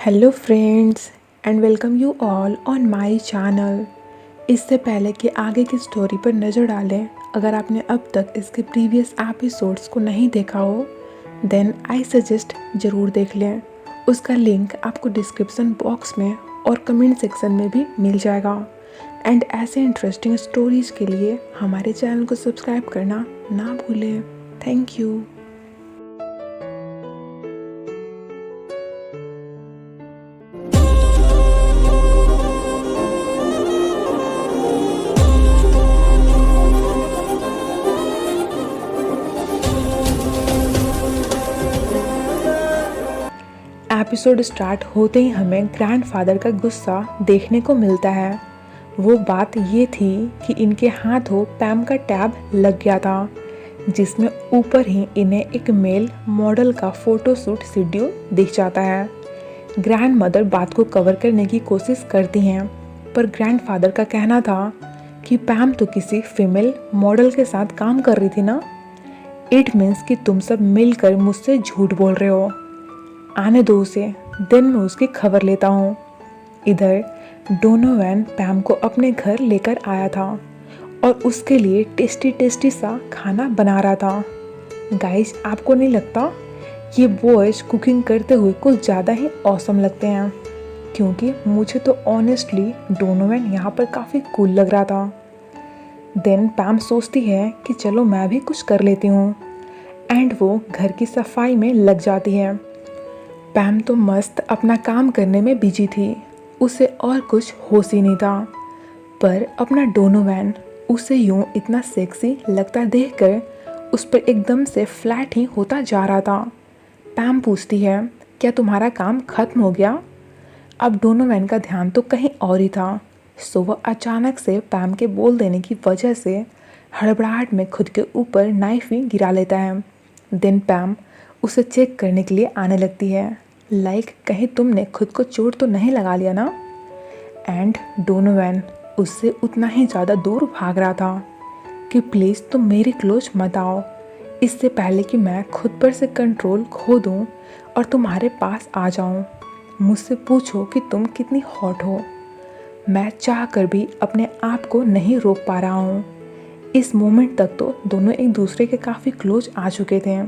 Hello friends and welcome you all on my channel. इससे पहले कि आगे की स्टोरी पर नज़र डालें, अगर आपने अब तक इसके प्रीवियस एपिसोड्स को नहीं देखा हो देन आई सजेस्ट ज़रूर देख लें। उसका लिंक आपको डिस्क्रिप्शन बॉक्स में और कमेंट सेक्शन में भी मिल जाएगा। एंड ऐसे इंटरेस्टिंग स्टोरीज़ के लिए हमारे चैनल को सब्सक्राइब करना ना भूलें। Thank you. एपिसोड स्टार्ट होते ही हमें ग्रैंडफादर का गुस्सा देखने को मिलता है। वो बात ये थी कि इनके हाथों पैम का टैब लग गया था, जिसमें ऊपर ही इन्हें एक मेल मॉडल का फोटोशूट शेड्यूल दिख जाता है। ग्रैंड मदर बात को कवर करने की कोशिश करती हैं, पर ग्रैंडफादर का कहना था कि पैम तो किसी फीमेल मॉडल के साथ काम कर रही थी ना। इट मीन्स कि तुम सब मिलकर मुझसे झूठ बोल रहे हो। आने दो उसे, दिन में उसकी खबर लेता हूँ। इधर डोनोवन पैम को अपने घर लेकर आया था और उसके लिए टेस्टी टेस्टी सा खाना बना रहा था। गाइस, आपको नहीं लगता ये बॉयज कुकिंग करते हुए कुछ ज़्यादा ही ऑसम लगते हैं? क्योंकि मुझे तो ऑनेस्टली डोनोवन यहाँ पर काफ़ी कूल लग रहा था। देन पैम सोचती है कि चलो मैं भी कुछ कर लेती हूँ, एंड वो घर की सफाई में लग जाती है। पैम तो मस्त अपना काम करने में बिजी थी, उसे और कुछ होश ही नहीं था। पर अपना डोनोवन उसे यूं इतना सेक्सी लगता देखकर उस पर एकदम से फ्लैट ही होता जा रहा था। पैम पूछती है, क्या तुम्हारा काम खत्म हो गया? अब डोनोवन का ध्यान तो कहीं और ही था, सो वह अचानक से पैम के बोल देने की वजह से हड़बड़ाहट में खुद के ऊपर नाइफ ही गिरा लेता है। देन पैम उसे चेक करने के लिए आने लगती है, लाइक कहीं तुमने खुद को चोट तो नहीं लगा लिया ना। एंड डोनोवन उससे उतना ही ज़्यादा दूर भाग रहा था कि प्लीज़ तुम मेरे क्लोज मत आओ, इससे पहले कि मैं खुद पर से कंट्रोल खो दूँ और तुम्हारे पास आ जाऊँ। मुझसे पूछो कि तुम कितनी हॉट हो। मैं चाह कर भी अपने आप को नहीं रोक पा रहा हूँ। इस मोमेंट तक तो दोनों एक दूसरे के काफ़ी क्लोज आ चुके थे,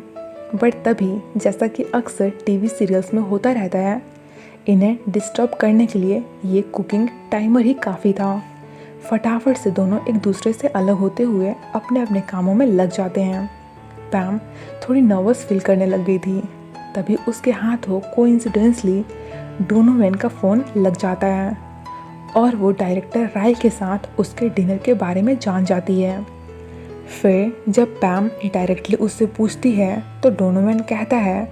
बट तभी जैसा कि अक्सर टीवी सीरियल्स में होता रहता है, इन्हें डिस्टर्ब करने के लिए ये कुकिंग टाइमर ही काफ़ी था। फटाफट से दोनों एक दूसरे से अलग होते हुए अपने अपने कामों में लग जाते हैं। पैम थोड़ी नर्वस फील करने लग गई थी, तभी उसके हाथों कोइंसिडेंसली डोनोवन का फ़ोन लग जाता है और वो डायरेक्टर राय के साथ उसके डिनर के बारे में जान जाती है। फिर जब पैम डायरेक्टली उससे पूछती है तो डोनोवन कहता है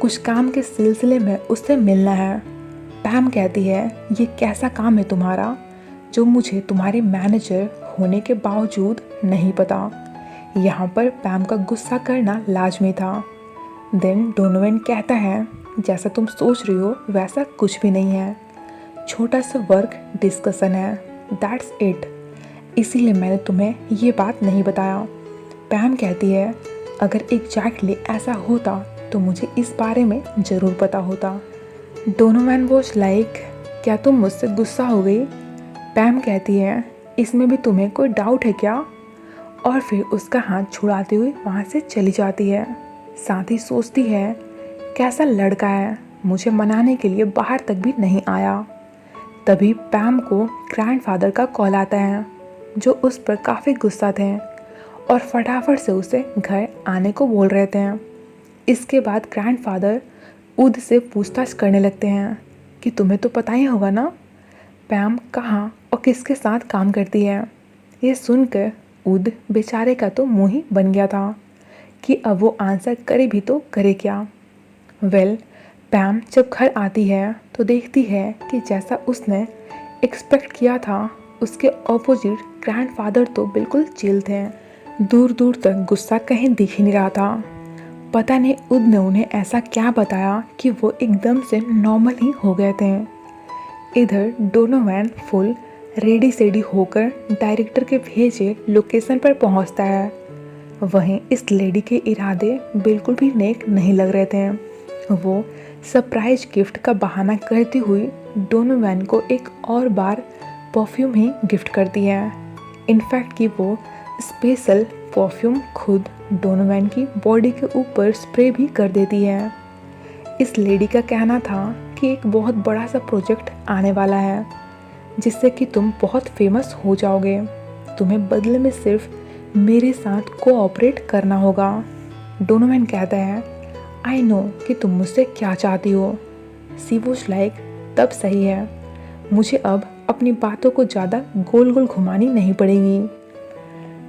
कुछ काम के सिलसिले में उससे मिलना है। पैम कहती है, ये कैसा काम है तुम्हारा जो मुझे तुम्हारे मैनेजर होने के बावजूद नहीं पता। यहाँ पर पैम का गुस्सा करना लाजमी था। देन डोनोवन कहता है, जैसा तुम सोच रही हो वैसा कुछ भी नहीं है, छोटा सा वर्क डिस्कशन है, दैट्स इट, इसीलिए मैंने तुम्हें ये बात नहीं बताया। पैम कहती है, अगर एग्जैक्टली ऐसा होता तो मुझे इस बारे में ज़रूर पता होता। डोनोवन वॉज लाइक, क्या तुम मुझसे गुस्सा हो गई? पैम कहती है, इसमें भी तुम्हें कोई डाउट है क्या? और फिर उसका हाथ छुड़ाते हुए वहाँ से चली जाती है। साथ ही सोचती है, कैसा लड़का है, मुझे मनाने के लिए बाहर तक भी नहीं आया। तभी पैम को ग्रैंडफादर का कॉल आता है, जो उस पर काफ़ी गुस्सा थे और फटाफट से उसे घर आने को बोल रहे थे। इसके बाद ग्रैंडफादर उद से पूछताछ करने लगते हैं कि तुम्हें तो पता ही होगा ना पैम कहाँ और किसके साथ काम करती है। ये सुनकर उद बेचारे का तो मुंह ही बन गया था कि अब वो आंसर करे भी तो करे क्या। पैम जब घर आती है तो देखती है कि जैसा उसने एक्सपेक्ट किया था उसके ऑपोजिट ग्रैंडफादर तो बिल्कुल चिल थे। दूर दूर तक गुस्सा कहीं दिख ही नहीं रहा था। पता नहीं उद ने उन्हें ऐसा क्या बताया कि वो एकदम से नॉर्मल ही हो गए थे। इधर डोनोवन फुल रेडी सेडी होकर डायरेक्टर के भेजे लोकेशन पर पहुंचता है। वहीं इस लेडी के इरादे बिल्कुल भी नेक नहीं लग रहे थे। वो सरप्राइज गिफ्ट का बहाना करती हुई डोनोवन को एक और बार परफ्यूम ही गिफ्ट करती है। इनफैक्ट कि वो स्पेशल परफ्यूम खुद डोनोवन की बॉडी के ऊपर स्प्रे भी कर देती है। इस लेडी का कहना था कि एक बहुत बड़ा सा प्रोजेक्ट आने वाला है जिससे कि तुम बहुत फेमस हो जाओगे। तुम्हें बदले में सिर्फ मेरे साथ कोऑपरेट करना होगा। डोनोवन कहता है, आई नो कि तुम मुझसे क्या चाहती हो। सी वॉज लाइक, तब सही है, मुझे अब अपनी बातों को ज़्यादा गोल गोल घुमानी नहीं पड़ेगी।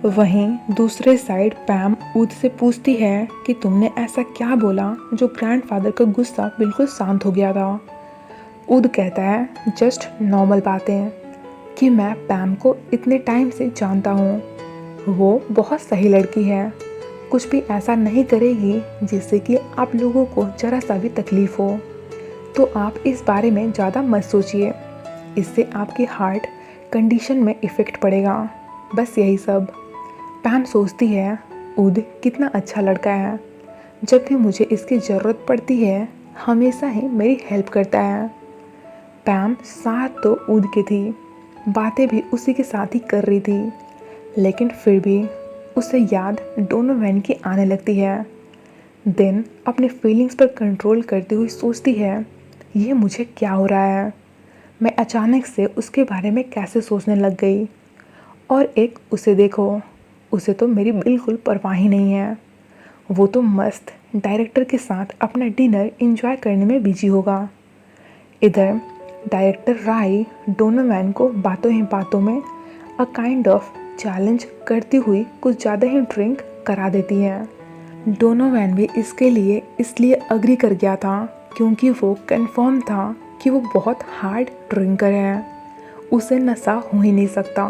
वहीं दूसरे साइड पैम ऊद से पूछती है कि तुमने ऐसा क्या बोला जो ग्रैंडफादर का गुस्सा बिल्कुल शांत हो गया था। ऊद कहता है, जस्ट नॉर्मल बातें, कि मैं पैम को इतने टाइम से जानता हूँ। वो बहुत सही लड़की है, कुछ भी ऐसा नहीं करेगी जिससे कि आप लोगों को ज़रा सा भी तकलीफ़ हो। तो आप इस बारे में ज़्यादा मत सोचिए, इससे आपकी हार्ट कंडीशन में इफ़ेक्ट पड़ेगा। बस यही सब। पैम सोचती है, ऊद कितना अच्छा लड़का है, जब भी मुझे इसकी ज़रूरत पड़ती है हमेशा ही मेरी हेल्प करता है। पैम साथ तो ऊद की थी, बातें भी उसी के साथ ही कर रही थी, लेकिन फिर भी उसे याद डोनोवन की आने लगती है। देन अपने फीलिंग्स पर कंट्रोल करते हुए सोचती है, ये मुझे क्या हो रहा है, मैं अचानक से उसके बारे में कैसे सोचने लग गई। और एक उसे देखो, उसे तो मेरी बिल्कुल परवाह ही नहीं है। वो तो मस्त डायरेक्टर के साथ अपना डिनर एंजॉय करने में बिजी होगा। इधर डायरेक्टर राय डोनोवन को बातों ही बातों में अ काइंड ऑफ चैलेंज करती हुई कुछ ज़्यादा ही ड्रिंक करा देती है। डोनोवन भी इसके लिए इसलिए अग्री कर गया था क्योंकि वो कंफर्म था कि वो बहुत हार्ड ड्रिंकर है, उसे नशा हो ही नहीं सकता।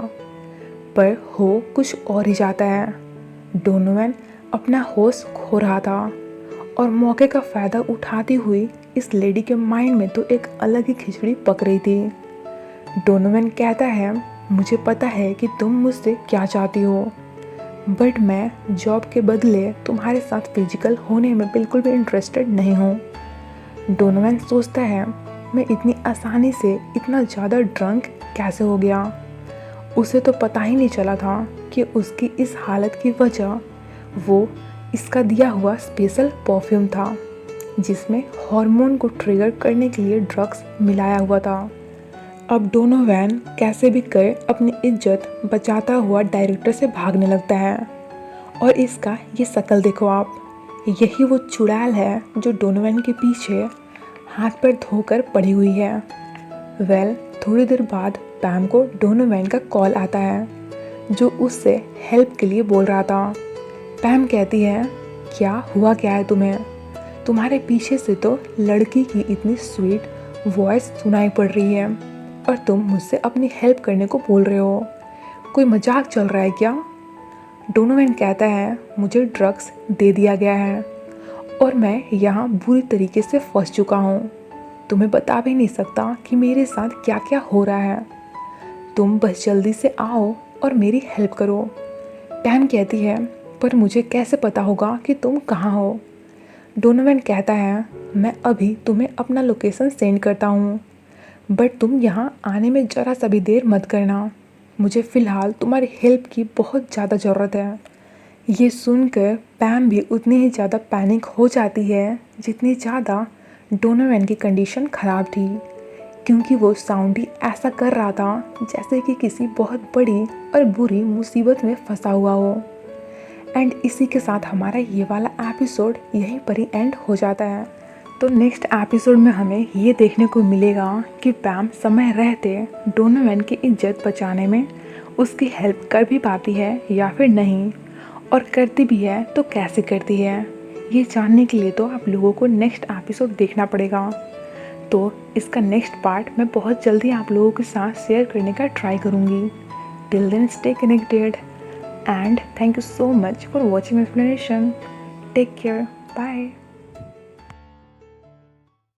पर हो कुछ और ही जाता है। डोनोवन अपना होश खो रहा था और मौके का फ़ायदा उठाती हुई इस लेडी के माइंड में तो एक अलग ही खिचड़ी पक रही थी। डोनोवन कहता है, मुझे पता है कि तुम मुझसे क्या चाहती हो, बट मैं जॉब के बदले तुम्हारे साथ फिजिकल होने में बिल्कुल भी इंटरेस्टेड नहीं हूँ। डोनोवन सोचता है, मैं इतनी आसानी से इतना ज़्यादा ड्रंक कैसे हो गया। उसे तो पता ही नहीं चला था कि उसकी इस हालत की वजह वो इसका दिया हुआ स्पेशल परफ्यूम था जिसमें हार्मोन को ट्रिगर करने के लिए ड्रग्स मिलाया हुआ था। अब डोनोवन कैसे भी कर अपनी इज्जत बचाता हुआ डायरेक्टर से भागने लगता है। और इसका ये शक्ल देखो आप, यही वो चुड़ैल है जो डोनोवन के पीछे हाथ पैर धोकर पड़ी हुई है। थोड़ी देर बाद पैम को डोनोवन का कॉल आता है जो उससे हेल्प के लिए बोल रहा था। पैम कहती है, क्या हुआ क्या है तुम्हें, तुम्हारे पीछे से तो लड़की की इतनी स्वीट वॉइस सुनाई पड़ रही है और तुम मुझसे अपनी हेल्प करने को बोल रहे हो, कोई मजाक चल रहा है क्या। डोनोवन कहता है, मुझे ड्रग्स दे दिया गया है और मैं यहाँ बुरी तरीके से फंस चुका हूँ, तुम्हें बता भी नहीं सकता कि मेरे साथ क्या क्या हो रहा है, तुम बस जल्दी से आओ और मेरी हेल्प करो। पैम कहती है, पर मुझे कैसे पता होगा कि तुम कहाँ हो। डोनोवन कहता है, मैं अभी तुम्हें अपना लोकेशन सेंड करता हूँ, बट तुम यहाँ आने में ज़रा सा भी देर मत करना, मुझे फ़िलहाल तुम्हारी हेल्प की बहुत ज़्यादा ज़रूरत है। ये सुनकर पैम भी उतनी ही ज़्यादा पैनिक हो जाती है जितनी ज़्यादा डोनोवन की कंडीशन ख़राब थी, क्योंकि वो साउंड ही ऐसा कर रहा था जैसे कि किसी बहुत बड़ी और बुरी मुसीबत में फंसा हुआ हो। एंड इसी के साथ हमारा ये वाला एपिसोड यहीं पर ही एंड हो जाता है। तो नेक्स्ट एपिसोड में हमें ये देखने को मिलेगा कि पैम समय रहते डोनोवन की इज्जत बचाने में उसकी हेल्प कर भी पाती है या फिर नहीं, और करती भी है तो कैसे करती है। ये जानने के लिए तो आप लोगों को नेक्स्ट एपिसोड देखना पड़ेगा। तो इसका नेक्स्ट पार्ट मैं बहुत जल्दी आप लोगों के साथ शेयर करने का ट्राई करूँगी। Till then stay connected and thank you so much for watching my explanation. Take care. Bye.